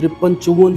53-54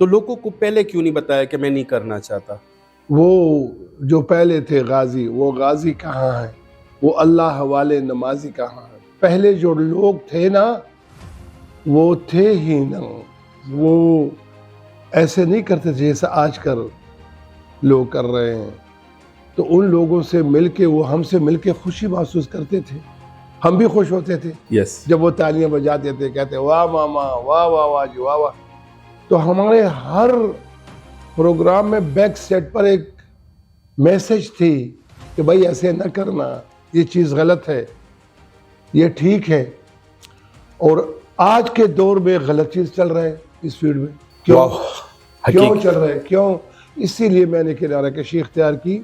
تو لوگوں کو پہلے کیوں نہیں بتایا کہ میں نہیں کرنا چاہتا؟ وہ جو پہلے تھے غازی، وہ غازی کہاں ہیں؟ وہ اللہ والے نمازی کہاں ہیں؟ پہلے جو لوگ تھے نا وہ تھے ہی نا، وہ ایسے نہیں کرتے تھے جیسا آج کل لوگ کر رہے ہیں. تو ان لوگوں سے مل کے، وہ ہم سے مل کے خوشی محسوس کرتے تھے، ہم بھی خوش ہوتے تھے یس. جب وہ تالیاں بجاتے تھے، کہتے واہ ماما، واہ واہ واہ جی واہ واہ. تو ہمارے ہر پروگرام میں بیک سیٹ پر ایک میسج تھی کہ بھائی ایسے نہ کرنا، یہ چیز غلط ہے، یہ ٹھیک ہے. اور آج کے دور میں غلط چیز چل رہا ہے اس فیلڈ میں. کیوں چل رہا ہے؟ کیوں؟ اسی لیے میں نے کنارہ کشی اختیار کی،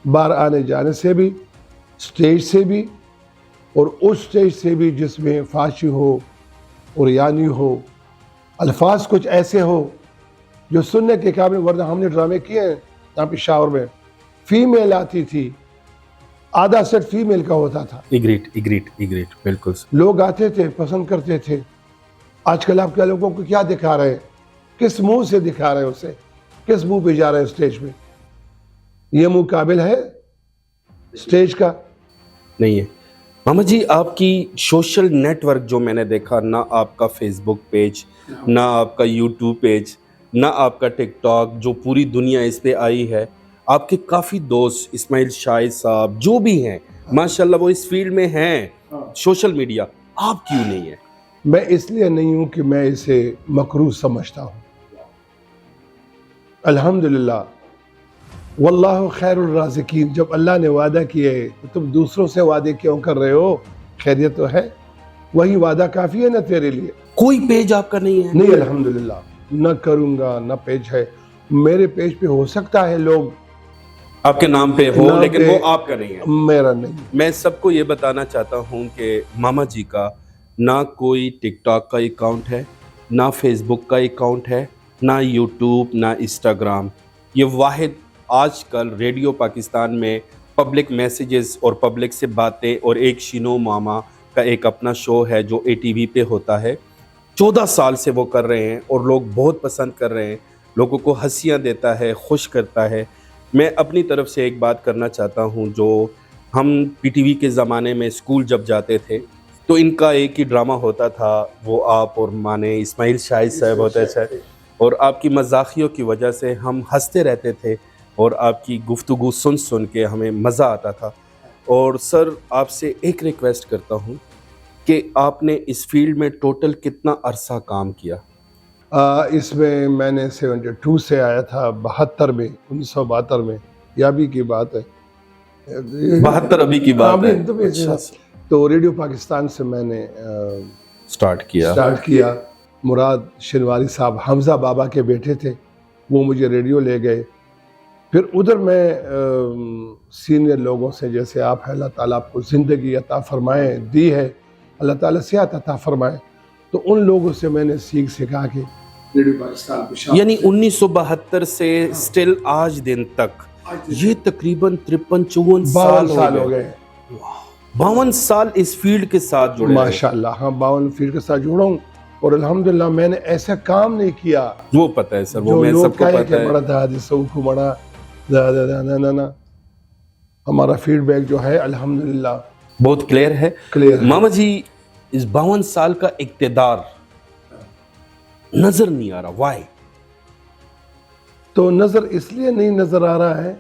باہر آنے جانے سے بھی، سٹیج سے بھی، اور اس سٹیج سے بھی جس میں فحاشی ہو اور یعنی ہو، الفاظ کچھ ایسے ہو جو سننے کے قابل. ورنہ ہم نے ڈرامے کیے ہیں یہاں پشاور میں، فیمیل آتی تھی، آدھا سیٹ فیمیل کا ہوتا تھا. ایگریٹ بالکل. لوگ آتے تھے، پسند کرتے تھے. آج کل آپ کے لوگوں کو کیا دکھا رہے ہیں؟ کس منہ سے دکھا رہے ہیں اسے؟ کس منہ پہ جا رہے ہیں اسٹیج پہ؟ یہ منہ قابل ہے اسٹیج کا؟ نہیں ہے. محمد جی آپ کی سوشل نیٹ ورک جو میں نے دیکھا، نہ آپ کا فیس بک پیج، نہ آپ کا یوٹیوب پیج، نہ آپ کا ٹک ٹاک، جو پوری دنیا اس پہ آئی ہے. آپ کے کافی دوست اسماعیل شاہد صاحب جو بھی ہیں ماشاءاللہ وہ اس فیلڈ میں ہیں سوشل میڈیا، آپ کیوں نہیں ہیں؟ میں اس لیے نہیں ہوں کہ میں اسے مکروہ سمجھتا ہوں. الحمدللہ واللہ خیر الرازقین. جب اللہ نے وعدہ کیے تو تم دوسروں سے وعدے کیوں کر رہے ہو؟ خیریت تو ہے، وہی وعدہ کافی ہے نا تیرے لیے. کوئی پیج آپ کا نہیں ہے؟ نہیں الحمدللہ، نہ کروں گا، نہ پیج ہے. میرے پیج پہ ہو سکتا ہے لوگ آپ کے نام پہ ہو، لیکن وہ آپ کا نہیں ہے. میرا نہیں. میں سب کو یہ بتانا چاہتا ہوں کہ ماما جی کا نہ کوئی ٹک ٹاک کا اکاؤنٹ ہے، نہ فیس بک کا اکاؤنٹ ہے، نہ یوٹیوب، نہ انسٹاگرام. یہ واحد آج کل ریڈیو پاکستان میں پبلک میسیجز اور پبلک سے باتیں اور ایک شینو ماما کا ایک اپنا شو ہے جو ATV پہ ہوتا ہے. 14 سال سے وہ کر رہے ہیں اور لوگ بہت پسند کر رہے ہیں، لوگوں کو ہنسیاں دیتا ہے، خوش کرتا ہے. میں اپنی طرف سے ایک بات کرنا چاہتا ہوں، جو ہم PTV کے زمانے میں اسکول جب جاتے تھے تو ان کا ایک ہی ڈرامہ ہوتا تھا، وہ آپ اور مانے اسماعیل شاہد صاحب ہوتے تھے، اور آپ کی مزاحیوں کی وجہ سے ہم ہنستے رہتے تھے اور آپ کی گفتگو سن کے ہمیں مزہ آتا تھا. اور سر آپ سے ایک ریکویسٹ کرتا ہوں کہ آپ نے اس فیلڈ میں ٹوٹل کتنا عرصہ کام کیا؟ اس میں نے 72 سے آیا تھا، 72 میں، 1972 میں، یہ ابھی کی بات ہے. 72 ابھی کی بات ہے. تو ریڈیو پاکستان سے میں نے سٹارٹ کیا. مراد شنواری صاحب حمزہ بابا کے بیٹے تھے، وہ مجھے ریڈیو لے گئے. پھر ادھر میں سینئر لوگوں سے، جیسے آپ ہیں، اللہ تعالیٰ آپ کو زندگی عطا فرمائے، دی ہے، اللہ تعالیٰ صحت عطا فرمائے. تو ان لوگوں سے میں نے سیکھا کہ ریڈیو پاکستان پشاور، یعنی 1972 سے سٹل آج دن تک یہ تقریباً 53-54 سال ہو گئے. 52 سال اس فیلڈ کے ساتھ جڑے. ماشاءاللہ، ہاں 52 فیلڈ کے ساتھ جڑا ہوں. اور الحمدللہ میں نے ایسا کام نہیں کیا، وہ پتہ ہے سر، وہ میں سب کو پتہ ہے. بڑا تھا جسوں کو بڑا نہ ہمارا فیڈ بیک جو ہے الحمدللہ بہت کلیئر ہے. ماما جی اس 52 سال کا اقتدار نظر نہیں آ رہا، وائی؟ تو نظر اس لیے نہیں نظر آ رہا ہے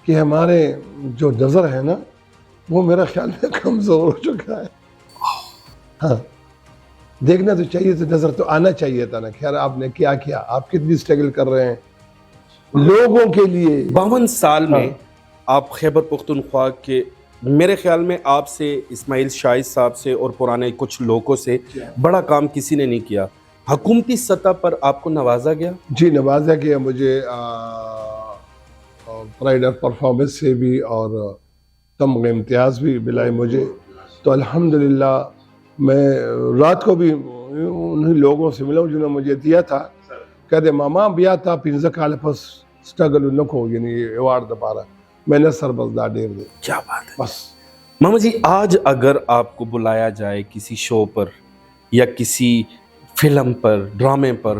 کہ ہمارے جو نظر ہے نا وہ میرا خیال میں کمزور ہو چکا ہے. ہاں دیکھنا تو چاہیے تھا، نظر تو آنا چاہیے تھا نا. خیر آپ نے کیا کیا، آپ کتنی سٹرگل کر رہے ہیں لوگوں کے لیے. 52 سال میں آپ خیبر پختونخوا کے، میرے خیال میں آپ سے، اسماعیل شاہد صاحب سے اور پرانے کچھ لوگوں سے بڑا کام کسی نے نہیں کیا. حکومتی سطح پر آپ کو نوازا گیا؟ جی نوازا گیا مجھے، پرائڈ آف پرفارمنس سے بھی اور تمغہ امتیاز بھی ملائے مجھے. تو الحمدللہ میں رات کو بھی انہی لوگوں سے ملا جنہوں نے مجھے دیا تھا. کہتے ماما بیا تھا 15 کال پس سٹرگل نکو، یعنی ایوارڈ دپارا میں نے سربزدار ڈیر دے. کیا بات ہے بس. ماما جی آج اگر آپ کو بلایا جائے کسی شو پر یا کسی فلم پر، ڈرامے پر،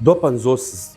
250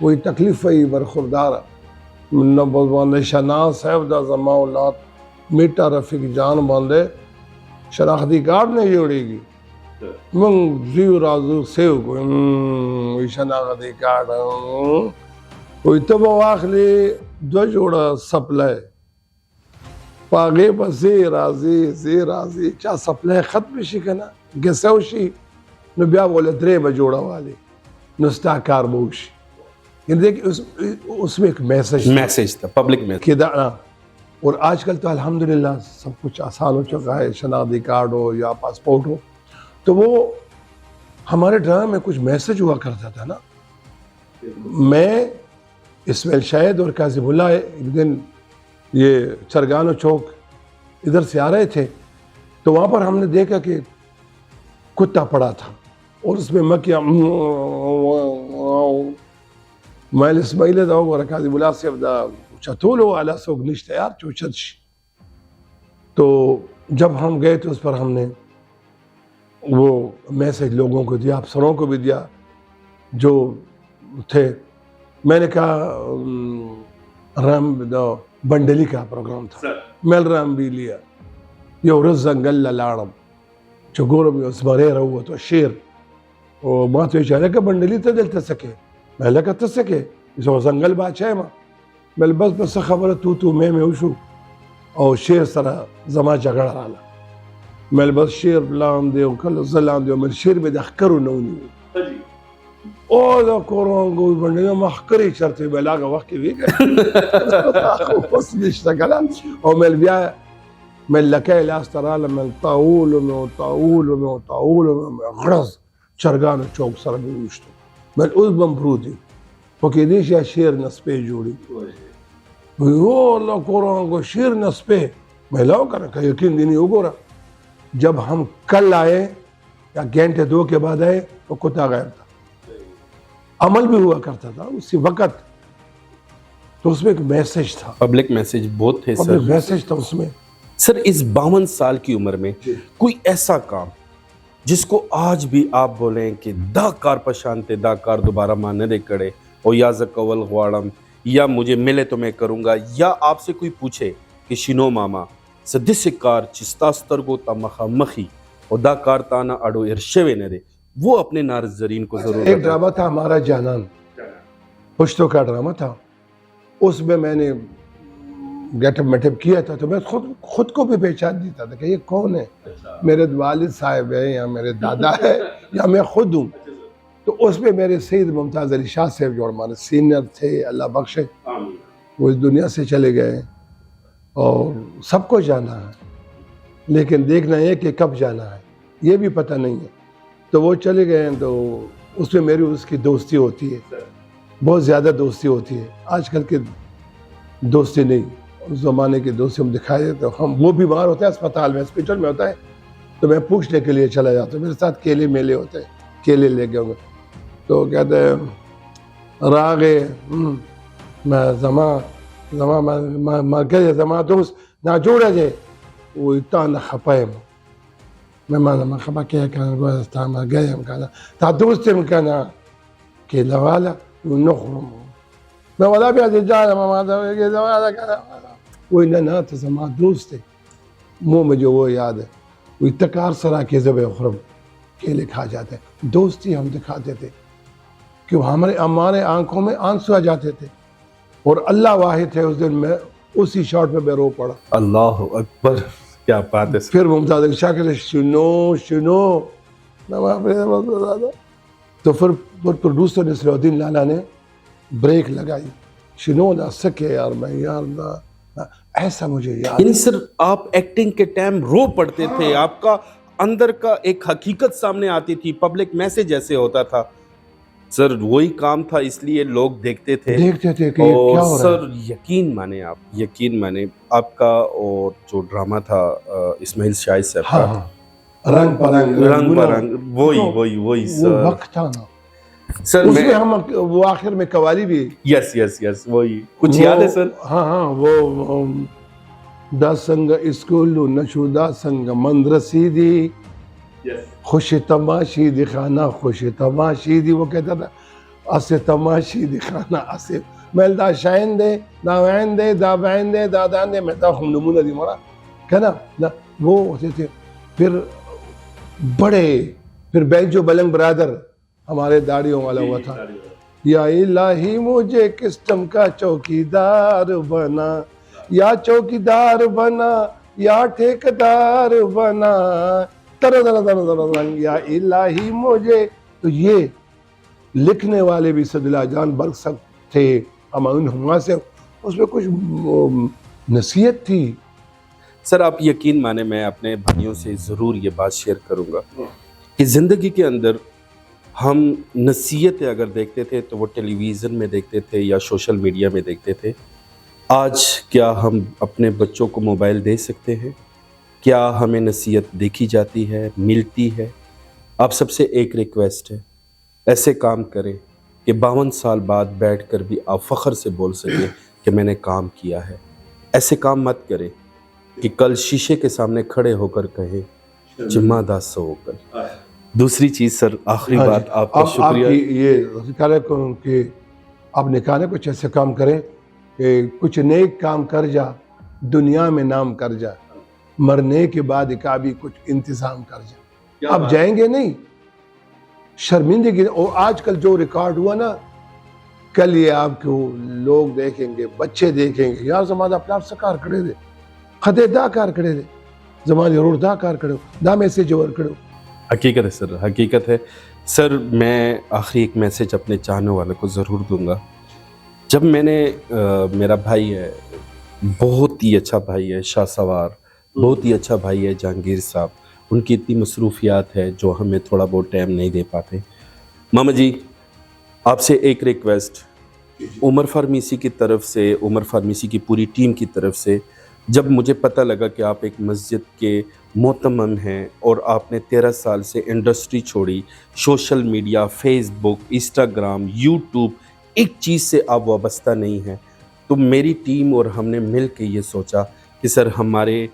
کوئی تکلیف ہی برخوردار نشانات صاحب دا زما اولاد میٹا رفیق جان باندھے شناختی کارڈ نہیں جوڑے گی من زیو رازو سیو کوئی شناختی کارڈ کوئی تب واخلی دو جوڑا سپلائے پاگے با زی رازی چا سپلائے ختم شی کنا گسو شی نو بیا بولے درے با جوڑا والی نستا کار بوشی یعنی دیکھ اس میں ایک میسج تھا، پبلک میں کہ اور آج کل تو الحمدللہ سب کچھ آسان ہو چکا ہے، شناختی کارڈ ہو یا پاسپورٹ ہو، تو وہ ہمارے ڈرامے میں کچھ میسج ہوا کرتا تھا نا. میں اسماعیل شاہد اور کاظم اللہ ایک دن یہ چرگانو چوک ادھر سے آ رہے تھے تو وہاں پر ہم نے دیکھا کہ کتا پڑا تھا اور اس میں مکیا میں اسماعیل دا اور کاظم اللہ سے دا چتولو علی سوگ نشتے یار چوچت شی. تو جب ہم گئے تو اس پر ہم نے وہ میسج لوگوں کو دیا، افسروں کو بھی دیا جو تھے. میں نے کہا رام بنڈلی کا پروگرام تھا، میل رام بھی لیا یو رز زنگل لاڑم چگورم اس مرے رہو تو شیر او ما تو چاہے کہ بنڈلی ته دلته سکے میں لکه ته سکے جو زنگل بادشاہ ما بل بس خبره تو میں وشو او شیر سره زما جګړه رااله مل بس شیر بلان دی او کله زلان دی مل شیر به د خکرو نونی او دا کورونګو باندې مخکري چرته بلاغه وخت وی اوس نشته کله او مل بیا مل لکه لاس تراله مل طاول غرض چرګانو چوک سره وشتو مل اوس بم پروتي پکې دې شي شیر نسپې جوړي او الله کورونګو شیر نسپې ملاو کنه که یقین دی نہیں وګوره. جب ہم کل آئے یا گھنٹے دو کے بعد آئے وہ کتا غائب تھا، عمل بھی ہوا کرتا تھا اسی وقت. تو اس میں ایک میسج تھا، پبلک میسج بہت تھے پبلک میسج تھا اس میں. سر اس 52 سال کی عمر میں کوئی ایسا کام جس کو آج بھی آپ بولیں کہ دا کار پشانتے دا کار دوبارہ ماننے دے کڑے اور یا زکول غوارم یا مجھے ملے تو میں کروں گا، یا آپ سے کوئی پوچھے کہ شنو ماما سدس کار چستاسترگو تا مخی اور دا کار تانا اڑو ارشوے نہ دے، وہ اپنے نارزرین کو ضرور. ایک ڈرامہ تھا ہمارا جانان، پشتو کا ڈرامہ تھا، اس میں میں نے گیٹ اپ میٹ اپ کیا تھا تو میں خود کو بھی پہچان دیتا تھا کہ یہ کون ہے، میرے والد صاحب ہے یا میرے دادا ہے یا میں خود ہوں. تو اس میں میرے سید ممتاز علی شاہ صاحب جو ہمارے سینئر تھے اللہ بخشے، وہ اس دنیا سے چلے گئے اور سب کو جانا ہے لیکن دیکھنا ہے کہ کب جانا ہے یہ بھی پتہ نہیں ہے. تو وہ چلے گئے ہیں تو اس میں میری اس کی دوستی ہوتی ہے، بہت زیادہ دوستی ہوتی ہے. آج کل کے دوستی نہیں، اس زمانے کی دوستی ہم دکھائے دیتے. ہم وہ بیمار ہوتا ہے اسپتال میں، ہاسپٹل میں ہوتا ہے تو میں پوچھنے کے لیے چلا جاتا ہوں، میرے ساتھ کیلے میلے ہوتے ہیں، کیلے لے گئے ہوں گے تو کہتے ہیں راغے میں زما دوست نہ جوڑے دے وہ اتنا نہ خپائے میں خپا کیا کہنا گئے ہم کہنا تا دوست ہم کہنا کہ لوالا نخرم میں ولا بھی آتی جانا ماما کہنا وہ نہ تو زما دوست ہے منہ میں جو وہ یاد ہے وہ اتکار سرا کے زب خرم کیلے کھا جاتے ہیں. دوستی ہم دکھاتے تھے کہ ہمارے آنکھوں میں آنسو آ جاتے تھے اور اللہ واحد ہے. اس دن میں اسی شاٹ میں رو پڑا. اللہ اکبر، کیا بات ہے. پھر ممتاز علی شاہ کہتے شنو تو پھر پروڈیوسر نصیر الدین لالا نے بریک لگائی، شنو نہ سکے یار میں یار ایسا مجھے یاد. یعنی سر آپ ایکٹنگ کے ٹائم رو پڑتے تھے، آپ کا اندر کا ایک حقیقت سامنے آتی تھی، پبلک میسج ایسے ہوتا تھا. سر وہی کام تھا اس لیے لوگ دیکھتے تھے کہ کیا ہو رہا ہے. سر یقین مانے آپ کا اور جو ڈرامہ تھا اسماعیل شاہد صاحب کا رنگ پرنگ وہی سر وقت تھا نا سر. اس میں ہم وہ آخر میں قوالی بھی یس وہی کچھ یاد ہے سر. ہاں وہ دا سنگ اسکول نشو دا سنگ مندرسی دی خوش تماشی دی خانہ خوش تماشی دی، وہ کہتا تھا اسے تماشی دکھانا اسے مل دا shine they the when they دا بین دے دا دان دے میں تا ہم نمونہ دی مرا کہنا نا وہ ہوتے تھے. پھر بڑے پھر بیجو بلنگ برادر ہمارے داڑیوں والا ہوا تھا. یا الہی مجھے قسم کا چوکیدار بنا, یا چوکیدار بنا یا ٹھیکدار بنا تر در در در یا الہی مجھے. تو یہ لکھنے والے بھی سدلا جان برق سخت تھے ہمایون ہما سے, اس میں کچھ نصیحت تھی. سر آپ یقین مانے میں اپنے بھائیوں سے ضرور یہ بات شیئر کروں گا کہ زندگی کے اندر ہم نصیحتیں اگر دیکھتے تھے تو وہ ٹیلی ویژن میں دیکھتے تھے یا سوشل میڈیا میں دیکھتے تھے. آج کیا ہم اپنے بچوں کو موبائل دے سکتے ہیں؟ کیا ہمیں نصیحت دیکھی جاتی ہے, ملتی ہے؟ آپ سب سے ایک ریکویسٹ ہے, ایسے کام کریں کہ 52 سال بعد بیٹھ کر بھی آپ فخر سے بول سکیں کہ میں نے کام کیا ہے. ایسے کام مت کریں کہ کل شیشے کے سامنے کھڑے ہو کر کہیں جمعہ دا سو کر. دوسری چیز سر, آخری بات آپ کا شکریہ. یہ کہہ رہے کہ آپ نے کہا نا کچھ ایسے کام کریں کہ کچھ نیک کام کر جا دنیا میں نام کر جا, مرنے کے بعد کا بھی کچھ انتظام کر جا. آپ جائیں گے نہیں, شرمندگی. اور آج کل جو ریکارڈ ہوا نا, کل یہ آپ کو لوگ دیکھیں گے, بچے دیکھیں گے, یار زمانہ پلار سے کار کھڑے دے, خطے دا کار کھڑے دے, زمانے روڑ دا کار کھڑے دا میسیج ور کھڑے. حقیقت ہے سر, حقیقت ہے سر. میں آخری ایک میسیج اپنے چاہنے والوں کو ضرور دوں گا. جب میں نے میرا بھائی ہے, بہت ہی اچھا بھائی ہے شاہ سوار, بہت ہی اچھا بھائی ہے جہانگیر صاحب, ان کی اتنی مصروفیات ہے جو ہمیں تھوڑا بہت ٹائم نہیں دے پاتے. ماما جی آپ سے ایک ریکویسٹ, عمر فارمیسی کی طرف سے, عمر فارمیسی کی پوری ٹیم کی طرف سے, جب مجھے پتہ لگا کہ آپ ایک مسجد کے محتمم ہیں اور آپ نے 13 سال سے انڈسٹری چھوڑی, سوشل میڈیا, فیس بک, انسٹاگرام, یوٹیوب, ایک چیز سے آپ وابستہ نہیں ہیں, تو میری ٹیم اور ہم نے مل کے یہ سوچا کہ سر ہمارے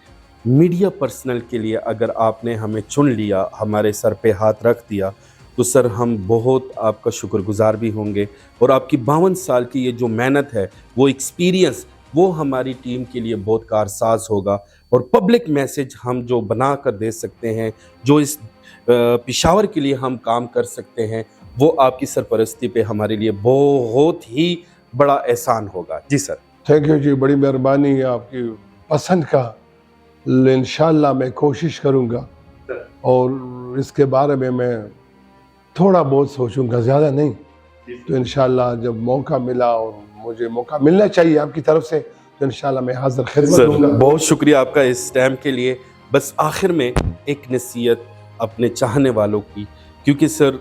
میڈیا پرسنل کے لیے اگر آپ نے ہمیں چن لیا, ہمارے سر پہ ہاتھ رکھ دیا, تو سر ہم بہت آپ کا شکر گزار بھی ہوں گے. اور آپ کی 52 سال کی یہ جو محنت ہے, وہ ایکسپیرینس, وہ ہماری ٹیم کے لیے بہت کارساز ہوگا. اور پبلک میسیج ہم جو بنا کر دے سکتے ہیں, جو اس پشاور کے لیے ہم کام کر سکتے ہیں, وہ آپ کی سرپرستی پہ ہمارے لیے بہت ہی بڑا احسان ہوگا. جی سر, تھینک یو جی, بڑی مہربانی آپ کی پسند کا. انشاءاللہ میں کوشش کروں گا اور اس کے بارے میں تھوڑا بہت سوچوں گا, زیادہ نہیں. تو انشاءاللہ جب موقع ملا, اور مجھے موقع ملنا چاہیے آپ کی طرف سے, تو انشاءاللہ میں حاضر خدمت ہوں گا. بہت شکریہ آپ کا اس ٹائم کے لیے. بس آخر میں ایک نصیحت اپنے چاہنے والوں کی, کیونکہ سر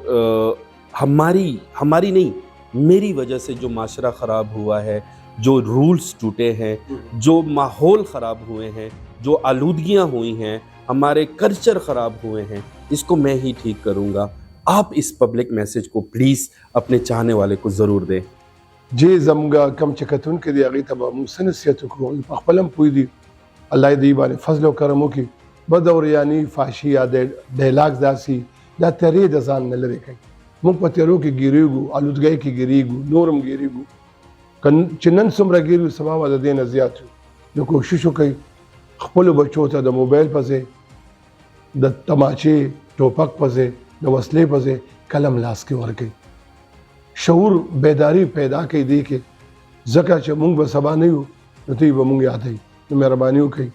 ہماری نہیں, میری وجہ سے جو معاشرہ خراب ہوا ہے, جو رولز ٹوٹے ہیں, جو ماحول خراب ہوئے ہیں, جو آلودگیاں ہوئی ہیں, ہمارے کلچر خراب ہوئے ہیں, اس کو میں ہی ٹھیک کروں گا. آپ اس پبلک میسیج کو پلیز اپنے چاہنے والے کو ضرور دیں. جی زمگا کم چکتون کے دی اگی تبا مسنسیت کو پخپلم پوی دی اللہ دی باندې فضل و کرم کی بدور یعنی فاشی یا ډایلاګ داسي دا تری د ځان نه لري کوي. موږ په تیرو کې ګیریږو, آلودګۍ کې ګیریږو, نورم ګیریږو, چې نن څومره ګیریو سبا به د دې نه زیات یو. نو کوشش وکړئ خپلو بچو ته د موبایل په ځای د تماچې, ټوپک په ځای د وسلې په ځای قلم لاس کې ورکړئ. شعور بیداری پیدا کوي دی کې, ځکه چې موږ به سبا نه یو نو دوی به موږ یادوي. نو مهرباني وکړئ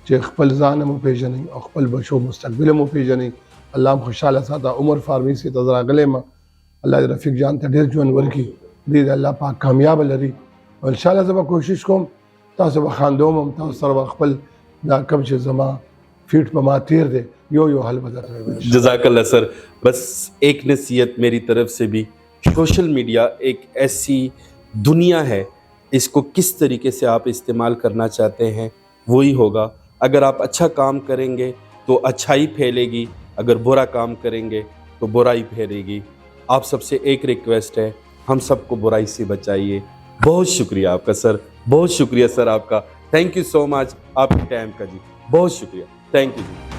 چې خپل ځان هم وپېژنئ او خپل بچو مستقبل هم وپېژنئ. الله هم خوشحاله ساته. عمر فارمیسي ته زه راغلی یم, الله دې رفیق جان ته ډېر ژوند ورکړي, دې د الله پاک کامیابه لري. او انشاءالله زه به کوشش کوم تاسو به خاندوم هم, تاسو سره به خپل دا کوم چې زما فیټ په ما تیر دی یو حل به درته وایم. جزاک اللہ سر. بس ایک نصیحت میری طرف سے بھی, سوشل میڈیا ایک ایسی دنیا ہے, اس کو کس طریقے سے آپ استعمال کرنا چاہتے ہیں وہی ہوگا. اگر آپ اچھا کام کریں گے تو اچھائی پھیلے گی, اگر برا کام کریں گے تو برائی پھیلے گی. آپ سب سے ایک ریکویسٹ ہے, ہم سب کو برائی سے بچائیے. بہت شکریہ آپ کا سر, بہت شکریہ سر آپ کا. تھینک یو سو مچ آپ کے ٹائم کا جی, بہت شکریہ. Thank you G.